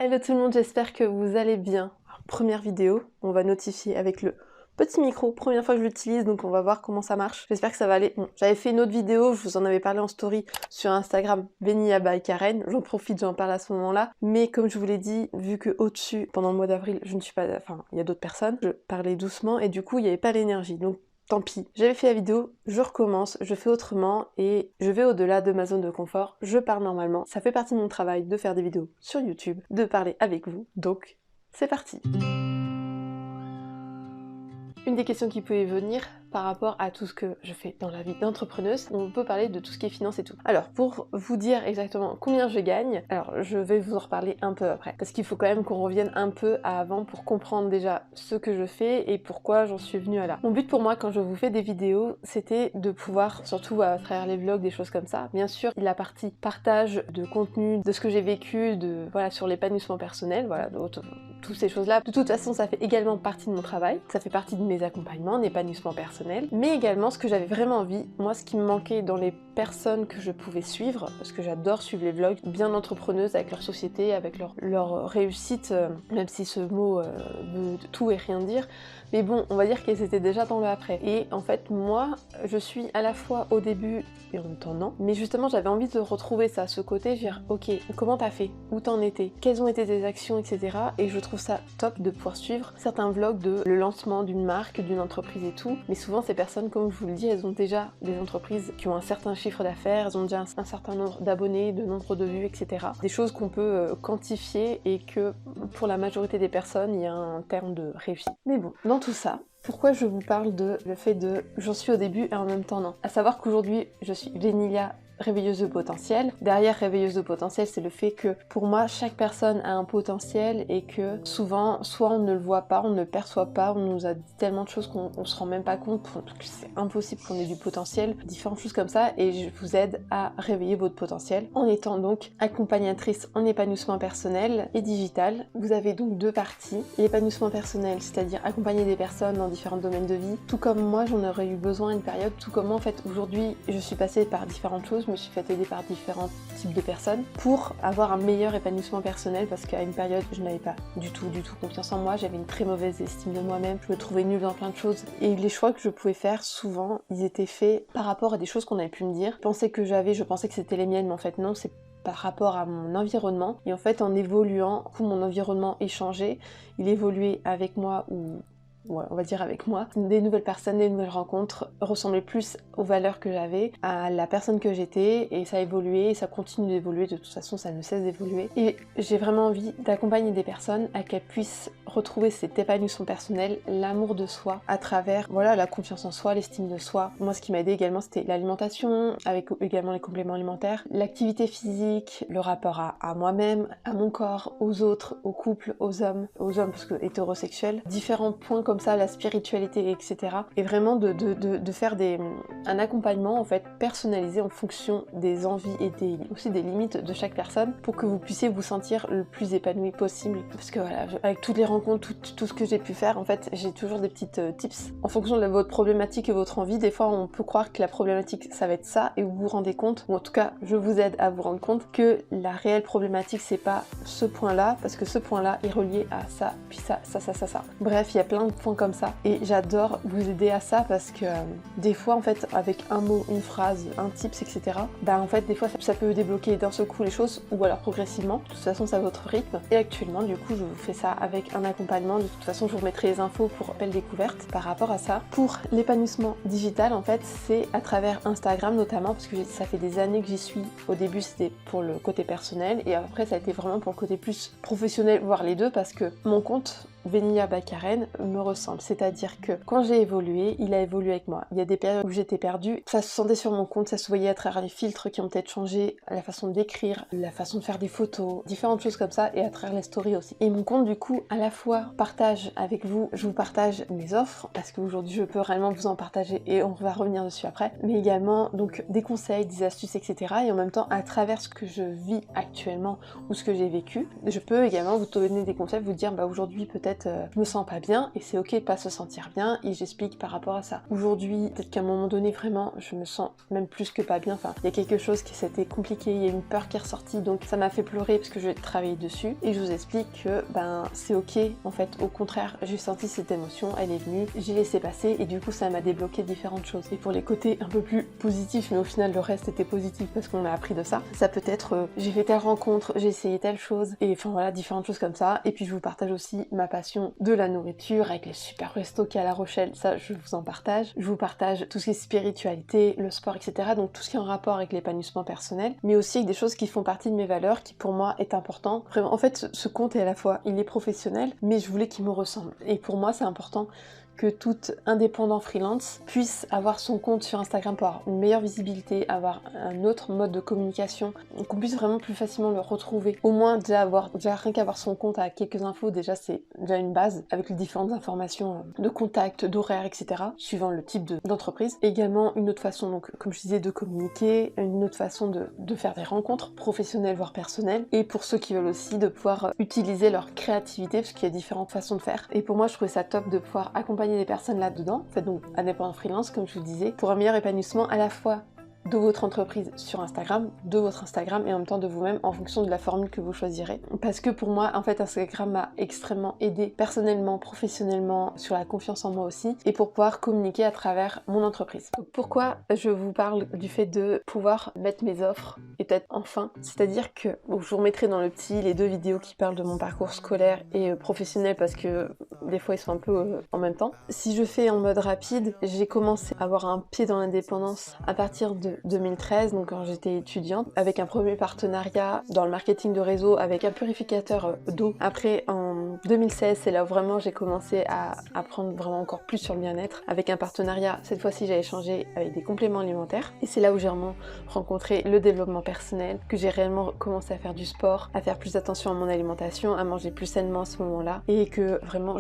Hello tout le monde, j'espère que vous allez bien. Alors, première vidéo, on va notifier avec le petit micro, première fois que je l'utilise, donc on va voir comment ça marche. J'espère que ça va aller. Bon, j'avais fait une autre vidéo, je vous en avais parlé en story sur Instagram, Vanilla by Karen. J'en profite, j'en parle à ce moment-là. Mais comme je vous l'ai dit, vu que au-dessus, pendant le mois d'avril, je ne suis pas... Enfin, il y a d'autres personnes, je parlais doucement et du coup, il n'y avait pas l'énergie. Donc tant pis, j'avais fait la vidéo, je recommence, je fais autrement et je vais au-delà de ma zone de confort, je parle normalement, ça fait partie de mon travail de faire des vidéos sur YouTube, de parler avec vous, donc c'est parti. Une des questions qui peut y venir par rapport à tout ce que je fais dans la vie d'entrepreneuse, on peut parler de tout ce qui est finance et tout. Alors, pour vous dire exactement combien je gagne, alors je vais vous en reparler un peu après, parce qu'il faut quand même qu'on revienne un peu à avant pour comprendre déjà ce que je fais et pourquoi j'en suis venue à là. Mon but pour moi quand je vous fais des vidéos, c'était de pouvoir, surtout à travers les vlogs, des choses comme ça, bien sûr, la partie partage de contenu, de ce que j'ai vécu, de voilà, sur l'épanouissement personnel, voilà, toutes ces choses-là. De toute façon, ça fait également partie de mon travail, ça fait partie de mes accompagnements, d'épanouissement personnel, mais également ce que j'avais vraiment envie, moi ce qui me manquait dans les personnes que je pouvais suivre, parce que j'adore suivre les vlogs bien entrepreneuses avec leur société, avec leur réussite, même si ce mot veut tout et rien dire, mais bon, on va dire qu'elles étaient déjà dans le après. Et en fait, moi, je suis à la fois au début et en même temps non, mais justement j'avais envie de retrouver ça, ce côté, dire ok, comment t'as fait, où t'en étais, quelles ont été tes actions, etc. Et je trouve ça top de pouvoir suivre certains vlogs de le lancement d'une marque, d'une entreprise et tout, mais souvent ces personnes, comme je vous le dis, elles ont déjà des entreprises qui ont un certain chiffre d'affaires, elles ont déjà un certain nombre d'abonnés, de nombre de vues, etc. Des choses qu'on peut quantifier et que pour la majorité des personnes, il y a un terme de réussite. Mais bon, dans tout ça, pourquoi je vous parle de le fait de j'en suis au début et en même temps non. À savoir qu'aujourd'hui, je suis Vanilla réveilleuse de potentiel. Derrière réveilleuse de potentiel, c'est le fait que pour moi, chaque personne a un potentiel et que souvent, soit on ne le voit pas, on ne le perçoit pas, on nous a dit tellement de choses qu'on se rend même pas compte, que c'est impossible qu'on ait du potentiel, différentes choses comme ça, et je vous aide à réveiller votre potentiel en étant donc accompagnatrice en épanouissement personnel et digital. Vous avez donc deux parties, l'épanouissement personnel, c'est-à-dire accompagner des personnes dans différents domaines de vie, tout comme moi j'en aurais eu besoin à une période, tout comme moi en fait aujourd'hui je suis passée par différentes choses, je me suis fait aider par différents types de personnes pour avoir un meilleur épanouissement personnel parce qu'à une période je n'avais pas du tout confiance en moi, j'avais une très mauvaise estime de moi-même, je me trouvais nulle dans plein de choses et les choix que je pouvais faire souvent ils étaient faits par rapport à des choses qu'on avait pu me dire. Je pensais que c'était les miennes mais en fait non, c'est par rapport à mon environnement et en fait en évoluant, mon environnement est changé, il évoluait avec moi ou ouais, on va dire avec moi, des nouvelles personnes, des nouvelles rencontres ressemblaient plus aux valeurs que j'avais, à la personne que j'étais, et ça a évolué, et ça continue d'évoluer, de toute façon ça ne cesse d'évoluer. Et j'ai vraiment envie d'accompagner des personnes à qu'elles puissent retrouver cet épanouissement personnel, l'amour de soi, à travers voilà la confiance en soi, l'estime de soi. Moi ce qui m'a aidé également c'était l'alimentation, avec également les compléments alimentaires, l'activité physique, le rapport à moi-même, à mon corps, aux autres, aux couples, aux hommes parce que hétérosexuels, différents points comme ça, la spiritualité, etc. Et vraiment de faire un accompagnement en fait personnalisé en fonction des envies et aussi des limites de chaque personne pour que vous puissiez vous sentir le plus épanoui possible. Parce que voilà, avec toutes les rencontres, tout ce que j'ai pu faire, en fait, j'ai toujours des petites tips en fonction de votre problématique et votre envie. Des fois, on peut croire que la problématique, ça va être ça et vous vous rendez compte, ou en tout cas, je vous aide à vous rendre compte que la réelle problématique, c'est pas ce point-là, parce que ce point-là est relié à ça, puis ça. Bref, il y a plein de points comme ça et j'adore vous aider à ça parce que des fois en fait avec un mot, une phrase, un tips, etc. Bah en fait des fois ça peut débloquer d'un seul coup les choses ou alors progressivement, de toute façon c'est à votre rythme et actuellement du coup je vous fais ça avec un accompagnement, de toute façon je vous mettrai les infos pour belle découverte par rapport à ça. Pour l'épanouissement digital en fait c'est à travers Instagram notamment parce que ça fait des années que j'y suis. Au début c'était pour le côté personnel et après ça a été vraiment pour le côté plus professionnel, voire les deux parce que mon compte Vanilla by Karen me ressemble, c'est-à-dire que quand j'ai évolué, il a évolué avec moi. Il y a des périodes où j'étais perdue, ça se sentait sur mon compte, ça se voyait à travers les filtres qui ont peut-être changé, la façon d'écrire, la façon de faire des photos, différentes choses comme ça, et à travers les stories aussi. Et mon compte du coup, à la fois partage avec vous, je vous partage mes offres, parce qu'aujourd'hui je peux réellement vous en partager et on va revenir dessus après, mais également donc des conseils, des astuces, etc. Et en même temps, à travers ce que je vis actuellement ou ce que j'ai vécu, je peux également vous donner des conseils, vous dire bah aujourd'hui peut-être peut-être je me sens pas bien et c'est ok de pas se sentir bien et j'explique par rapport à ça. Aujourd'hui, peut-être qu'à un moment donné vraiment je me sens même plus que pas bien, enfin il y a quelque chose qui s'était compliqué, il y a une peur qui est ressortie donc ça m'a fait pleurer parce que je vais travailler dessus et je vous explique que c'est ok en fait, au contraire j'ai senti cette émotion, elle est venue, j'ai laissé passer et du coup ça m'a débloqué différentes choses. Et pour les côtés un peu plus positifs, mais au final le reste était positif parce qu'on a appris de ça, ça peut être j'ai fait telle rencontre, j'ai essayé telle chose et enfin voilà différentes choses comme ça. Et puis je vous partage aussi ma passion de la nourriture avec les super restos qu'il y a à La Rochelle, ça je vous en partage. Je vous partage tout ce qui est spiritualité, le sport, etc. Donc tout ce qui est en rapport avec l'épanouissement personnel, mais aussi avec des choses qui font partie de mes valeurs, qui pour moi est important. Vraiment, en fait, ce compte est à la fois, il est professionnel, mais je voulais qu'il me ressemble. Et pour moi, c'est important que tout indépendant freelance puisse avoir son compte sur Instagram pour avoir une meilleure visibilité, avoir un autre mode de communication, qu'on puisse vraiment plus facilement le retrouver. Au moins déjà rien qu'avoir son compte à quelques infos, déjà c'est déjà une base avec les différentes informations de contact, d'horaire, etc. suivant le type d'entreprise. Également une autre façon, donc comme je disais, de communiquer, une autre façon de faire des rencontres professionnelles voire personnelles, et pour ceux qui veulent aussi de pouvoir utiliser leur créativité parce qu'il y a différentes façons de faire. Et pour moi je trouvais ça top de pouvoir accompagner les personnes là-dedans, en fait donc indépendant freelance comme je vous disais, pour un meilleur épanouissement à la fois de votre entreprise sur Instagram, de votre Instagram et en même temps de vous-même en fonction de la formule que vous choisirez. Parce que pour moi, en fait, Instagram m'a extrêmement aidé personnellement, professionnellement, sur la confiance en moi aussi, et pour pouvoir communiquer à travers mon entreprise. Donc pourquoi je vous parle du fait de pouvoir mettre mes offres et peut-être enfin, c'est-à-dire que je vous remettrai dans le petit les 2 vidéos qui parlent de mon parcours scolaire et professionnel parce que des fois ils sont un peu en même temps. Si je fais en mode rapide, j'ai commencé à avoir un pied dans l'indépendance à partir de 2013, donc quand j'étais étudiante, avec un premier partenariat dans le marketing de réseau avec un purificateur d'eau. Après, en 2016, c'est là où vraiment j'ai commencé à apprendre vraiment encore plus sur le bien-être, avec un partenariat, cette fois-ci j'ai échangé avec des compléments alimentaires, et c'est là où j'ai vraiment rencontré le développement personnel, que j'ai réellement commencé à faire du sport, à faire plus attention à mon alimentation, à manger plus sainement à ce moment-là, et que vraiment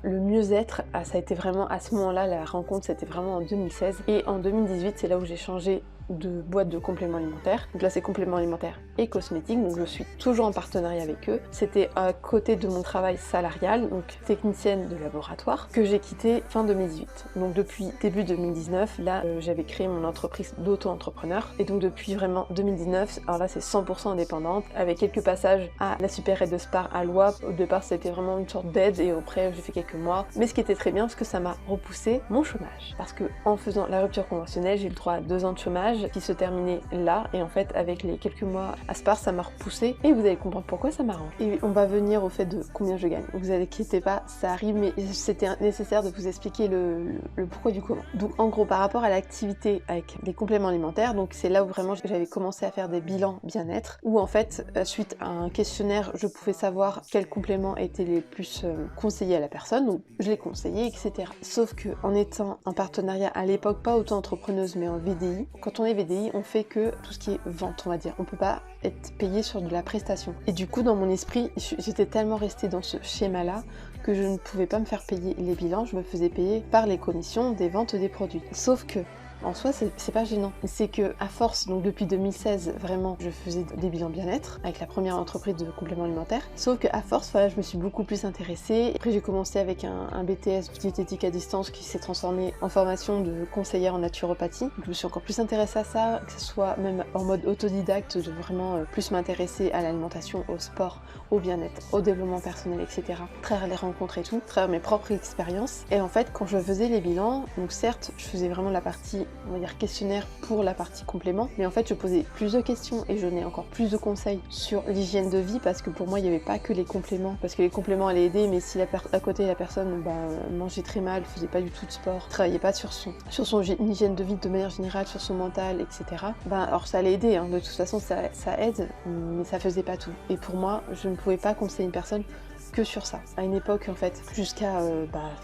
le mieux-être, ça a été vraiment à ce moment-là, la rencontre c'était vraiment en 2016, et en 2018 c'est là où j'ai changé de boîte de compléments alimentaires. Donc là c'est compléments alimentaires et cosmétiques, donc je suis toujours en partenariat avec eux. C'était à côté de mon travail salarial, donc technicienne de laboratoire, que j'ai quitté fin 2018. Donc depuis début 2019, là j'avais créé mon entreprise d'auto-entrepreneur, et donc depuis vraiment 2019, alors là c'est 100% indépendante, avec quelques passages à la Super Aide de Spar à Loire. Au départ c'était vraiment une sorte d'aide et après j'ai fait quelques mois, mais ce qui était très bien parce que ça m'a repoussé mon chômage, parce que en faisant la rupture conventionnelle, j'ai eu le droit à 2 ans de chômage qui se terminait là, et en fait avec les quelques mois à Spar ça m'a repoussé, et vous allez comprendre pourquoi ça m'arrange. Et on va venir au fait de combien je gagne. Vous inquiétez pas, ça arrive, mais c'était nécessaire de vous expliquer le pourquoi du comment. Donc en gros par rapport à l'activité avec les compléments alimentaires, donc c'est là où vraiment j'avais commencé à faire des bilans bien-être, où en fait suite à un questionnaire je pouvais savoir quels compléments étaient les plus conseillés à la personne, donc je les conseillais, etc. Sauf que en étant en partenariat à l'époque, pas auto-entrepreneuse mais en VDI, quand on est VDI, on fait que tout ce qui est vente, on va dire. On peut pas être payé sur de la prestation. Et du coup, dans mon esprit, j'étais tellement restée dans ce schéma-là que je ne pouvais pas me faire payer les bilans, je me faisais payer par les commissions des ventes des produits. Sauf que en soi c'est pas gênant, c'est que à force, donc depuis 2016 vraiment je faisais des bilans bien-être avec la première entreprise de compléments alimentaires, sauf que à force voilà, je me suis beaucoup plus intéressée. Après j'ai commencé avec un BTS diététique à distance qui s'est transformé en formation de conseillère en naturopathie, donc je me suis encore plus intéressée à ça, que ce soit même en mode autodidacte, de vraiment plus m'intéresser à l'alimentation, au sport, au bien-être, au développement personnel, etc. À travers les rencontres et tout, à travers mes propres expériences. Et en fait quand je faisais les bilans, donc certes je faisais vraiment la partie on va dire questionnaire pour la partie complément, mais en fait je posais plus de questions et je donnais encore plus de conseils sur l'hygiène de vie, parce que pour moi il n'y avait pas que les compléments, parce que les compléments allaient aider, mais si à côté la personne mangeait très mal, faisait pas du tout de sport, travaillait pas sur son hygiène de vie de manière générale, sur son mental, etc. Alors ça allait aider, hein. De toute façon ça aide, mais ça faisait pas tout. Et pour moi je ne pouvais pas conseiller une personne que sur ça. À une époque en fait, jusqu'à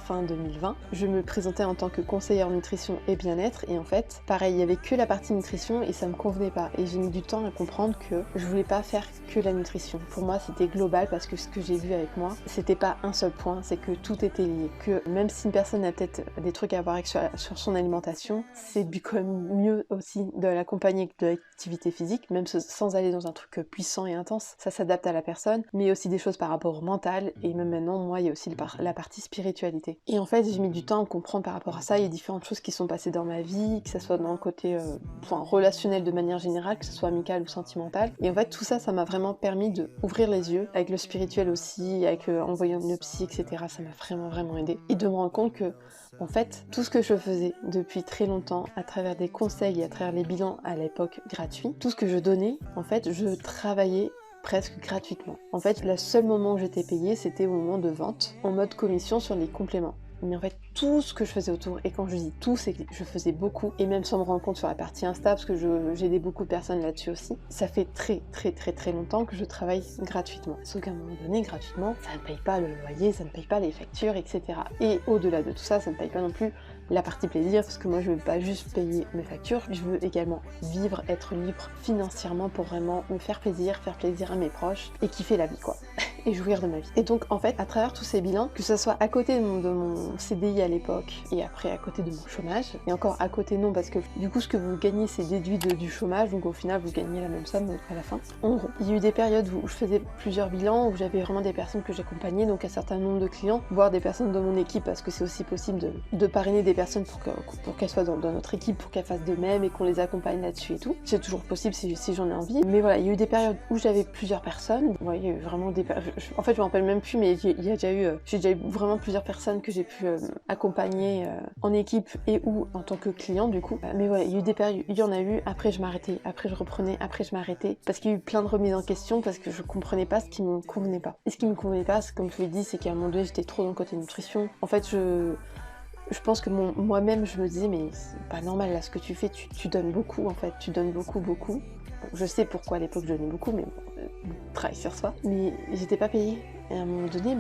fin 2020, je me présentais en tant que conseillère nutrition et bien-être, et en fait, pareil, il y avait que la partie nutrition et ça me convenait pas. Et j'ai mis du temps à comprendre que je voulais pas faire que la nutrition. Pour moi, c'était global, parce que ce que j'ai vu avec moi, c'était pas un seul point, c'est que tout était lié. Que même si une personne a peut-être des trucs à voir avec sur son alimentation, c'est quand même mieux aussi de l'accompagner avec de l'activité physique, même sans aller dans un truc puissant et intense. Ça s'adapte à la personne, mais aussi des choses par rapport au mental, mental, et même maintenant, moi, il y a aussi la partie spiritualité. Et en fait, j'ai mis du temps à comprendre par rapport à ça. Il y a différentes choses qui sont passées dans ma vie, que ce soit dans le côté relationnel de manière générale, que ce soit amical ou sentimental. Et en fait, tout ça, ça m'a vraiment permis d'ouvrir les yeux, avec le spirituel aussi, avec en voyant une psy, etc. Ça m'a vraiment aidé. Et de me rendre compte que, en fait, tout ce que je faisais depuis très longtemps, à travers des conseils et à travers les bilans à l'époque gratuits, tout ce que je donnais, en fait, je travaillais presque gratuitement. En fait, le seul moment où j'étais payée, c'était au moment de vente, en mode commission sur les compléments. Mais en fait, tout ce que je faisais autour, et quand je dis tout, c'est que je faisais beaucoup, et même sans me rendre compte sur la partie Insta, parce que j'aidais beaucoup de personnes là-dessus aussi, ça fait très longtemps que je travaille gratuitement. Sauf qu'à un moment donné, gratuitement, ça ne paye pas le loyer, ça ne paye pas les factures, etc. Et au-delà de tout ça, ça ne paye pas non plus la partie plaisir, parce que moi je veux pas juste payer mes factures, je veux également vivre, être libre financièrement pour vraiment me faire plaisir à mes proches, et kiffer la vie quoi, et jouir de ma vie. Et donc en fait, à travers tous ces bilans, que ce soit à côté de mon CDI à l'époque, et après à côté de mon chômage, et encore à côté non, parce que du coup ce que vous gagnez c'est déduit du chômage, donc au final vous gagnez la même somme à la fin. En gros, il y a eu des périodes où je faisais plusieurs bilans, où j'avais vraiment des personnes que j'accompagnais, donc un certain nombre de clients, voire des personnes de mon équipe, parce que c'est aussi possible de parrainer des personnes pour qu'elles soient dans notre équipe, pour qu'elles fassent de même et qu'on les accompagne là-dessus et tout. C'est toujours possible si j'en ai envie. Mais voilà, il y a eu des périodes où j'avais plusieurs personnes. Ouais, il y a eu vraiment des périodes. En fait, je me rappelle même plus, mais j'ai déjà eu vraiment plusieurs personnes que j'ai pu accompagner en équipe et ou en tant que client du coup. Mais voilà, il y a eu des périodes, il y en a eu. Après, je m'arrêtais, après je reprenais, après je m'arrêtais parce qu'il y a eu plein de remises en question parce que je comprenais pas ce qui me convenait pas. Et ce qui me convenait pas, comme je vous l'ai dit, c'est qu'à un moment donné, j'étais trop dans le côté nutrition. En fait, je pense que moi-même je me disais mais c'est pas normal là ce que tu fais, tu donnes beaucoup en fait, tu donnes beaucoup. Bon, je sais pourquoi à l'époque je donnais beaucoup mais bon, travail sur soi. Mais j'étais pas payée. Et à un moment donné,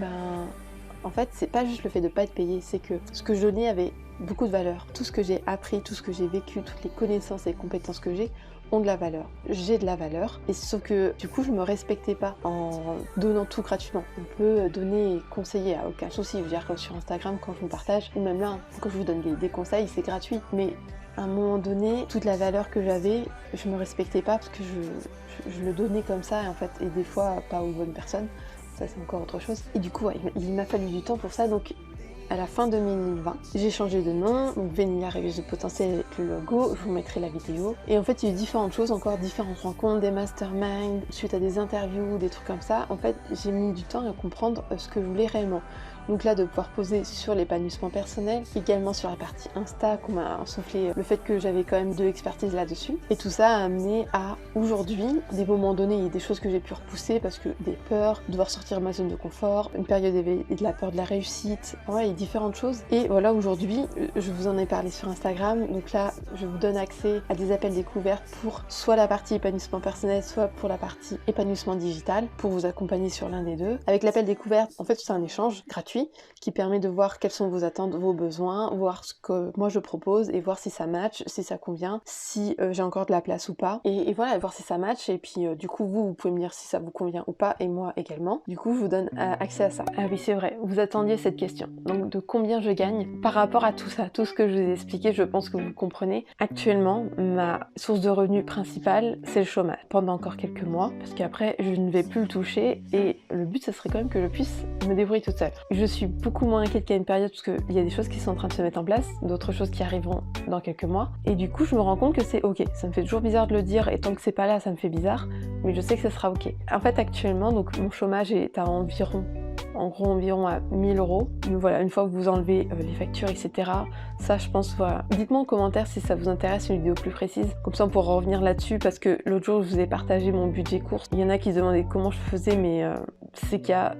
en fait c'est pas juste le fait de pas être payée, c'est que ce que je donnais avait beaucoup de valeur. Tout ce que j'ai appris, tout ce que j'ai vécu, toutes les connaissances et compétences que j'ai ont de la valeur. J'ai de la valeur, et sauf que du coup je me respectais pas en donnant tout gratuitement. On peut donner et conseiller, à aucun souci. Je veux dire, comme sur Instagram quand je vous partage, ou même là quand je vous donne des conseils, c'est gratuit. Mais à un moment donné, toute la valeur que j'avais, je me respectais pas parce que je le donnais comme ça, et en fait, et des fois pas aux bonnes personnes. Ça c'est encore autre chose. Et du coup, ouais, il m'a fallu du temps pour ça, donc à la fin 2020, j'ai changé de nom, donc Vénilia Réveilleuse de Potentiel avec le logo, je vous mettrai la vidéo. Et en fait, il y a eu différentes choses, encore différentes rencontres, des masterminds, suite à des interviews, des trucs comme ça. En fait, j'ai mis du temps à comprendre ce que je voulais réellement. Donc là, de pouvoir poser sur l'épanouissement personnel, également sur la partie Insta, qu'on m'a insoufflé le fait que j'avais quand même de l'expertise là-dessus. Et tout ça a amené à, aujourd'hui, des moments donnés, il y a des choses que j'ai pu repousser parce que des peurs, devoir sortir de ma zone de confort, une période et de la peur de la réussite, ouais, il y a différentes choses. Et voilà, aujourd'hui, je vous en ai parlé sur Instagram, donc là, je vous donne accès à des appels découvertes pour soit la partie épanouissement personnel, soit pour la partie épanouissement digital, pour vous accompagner sur l'un des deux. Avec l'appel découverte, en fait, c'est un échange gratuit qui permet de voir quelles sont vos attentes, vos besoins, voir ce que moi je propose et voir si ça match, si ça convient, si j'ai encore de la place ou pas. Et voilà, voir si ça match, et puis du coup vous pouvez me dire si ça vous convient ou pas, et moi également. Du coup je vous donne accès à ça. Ah oui, c'est vrai, vous attendiez cette question. Donc de combien je gagne par rapport à tout ça, tout ce que je vous ai expliqué, je pense que vous comprenez. Actuellement, ma source de revenus principale, c'est le chômage. Pendant encore quelques mois, parce qu'après je ne vais plus le toucher, et le but ce serait quand même que je puisse me débrouiller toute seule. Je suis beaucoup moins inquiète qu'à une période parce qu'il y a des choses qui sont en train de se mettre en place, d'autres choses qui arriveront dans quelques mois, et du coup je me rends compte que c'est ok. Ça me fait toujours bizarre de le dire, et tant que c'est pas là ça me fait bizarre, mais je sais que ça sera ok. En fait actuellement, donc mon chômage est à environ à 1000 €. Mais voilà, une fois que vous enlevez les factures, etc., ça je pense, voilà. Dites-moi en commentaire si ça vous intéresse une vidéo plus précise, comme ça on pourra revenir là-dessus, parce que l'autre jour je vous ai partagé mon budget course. Il y en a qui se demandaient comment je faisais, mais c'est qu'il y a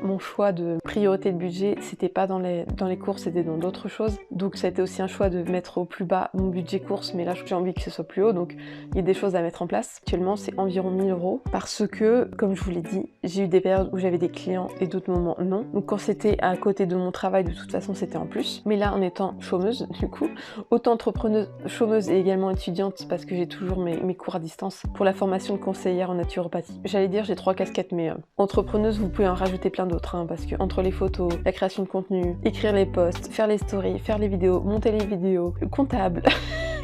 mon choix de priorité de budget, c'était pas dans les courses, c'était dans d'autres choses. Donc ça a été aussi un choix de mettre au plus bas mon budget course, mais là j'ai envie que ce soit plus haut, donc il y a des choses à mettre en place. Actuellement c'est environ 1000 €, parce que, comme je vous l'ai dit, j'ai eu des périodes où j'avais des clients et d'autres moments non. Donc quand c'était à côté de mon travail, de toute façon c'était en plus. Mais là, en étant chômeuse, du coup, autant entrepreneuse, chômeuse et également étudiante, parce que j'ai toujours mes cours à distance pour la formation de conseillère en naturopathie. J'allais dire j'ai 3 casquettes, mais entrepreneuse, vous pouvez en rajouter plein d'autres, hein, parce que entre les photos, la création de contenu, écrire les posts, faire les stories, faire les vidéos, monter les vidéos, comptable,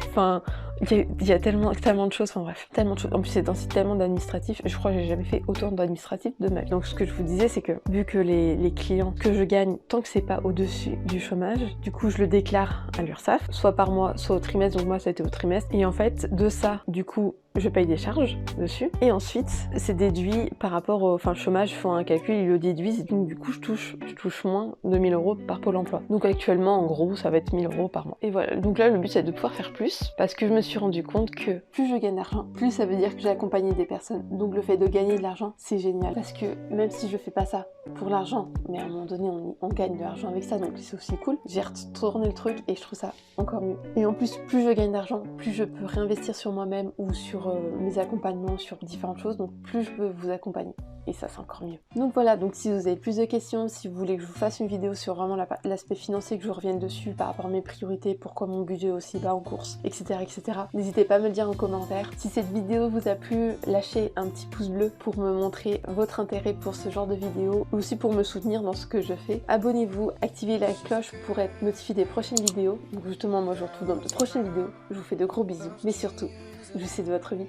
enfin, il y a tellement de choses, enfin bref, tellement de choses. En plus c'est un site tellement d'administratif, je crois que j'ai jamais fait autant d'administratif de ma vie. Donc ce que je vous disais, c'est que vu que les clients que je gagne, tant que c'est pas au-dessus du chômage, du coup je le déclare à l'URSSAF, soit par mois, soit au trimestre, donc moi ça a été au trimestre. Et en fait, de ça, du coup, je paye des charges dessus. Et ensuite, c'est déduit par rapport au... Enfin, le chômage, ils font un calcul, ils le déduisent. Donc du coup, je touche moins de 1000 euros par Pôle emploi. Donc actuellement, en gros, ça va être 1000 euros par mois. Et voilà. Donc là, le but, c'est de pouvoir faire plus. Parce que je me suis rendu compte que plus je gagne d'argent, plus ça veut dire que j'ai accompagné des personnes. Donc le fait de gagner de l'argent, c'est génial. Parce que même si je fais pas ça pour l'argent, mais à un moment donné, on gagne de l'argent avec ça. Donc c'est aussi cool. J'ai retourné le truc et je trouve ça encore mieux. Et en plus, plus je gagne d'argent, plus je peux réinvestir sur moi-même ou sur mes accompagnements, sur différentes choses, donc plus je peux vous accompagner. Et ça, c'est encore mieux. Donc voilà, donc si vous avez plus de questions, si vous voulez que je vous fasse une vidéo sur vraiment l'aspect financier, que je revienne dessus par rapport à mes priorités, pourquoi mon budget est aussi bas en course, etc. etc. N'hésitez pas à me le dire en commentaire. Si cette vidéo vous a plu, lâchez un petit pouce bleu pour me montrer votre intérêt pour ce genre de vidéo, ou aussi pour me soutenir dans ce que je fais. Abonnez-vous, activez la cloche pour être notifié des prochaines vidéos. Donc justement, moi je vous retrouve dans de prochaines vidéos. Je vous fais de gros bisous, mais surtout, jouissez de votre vie.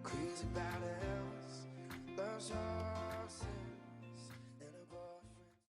Crazy about else, love's all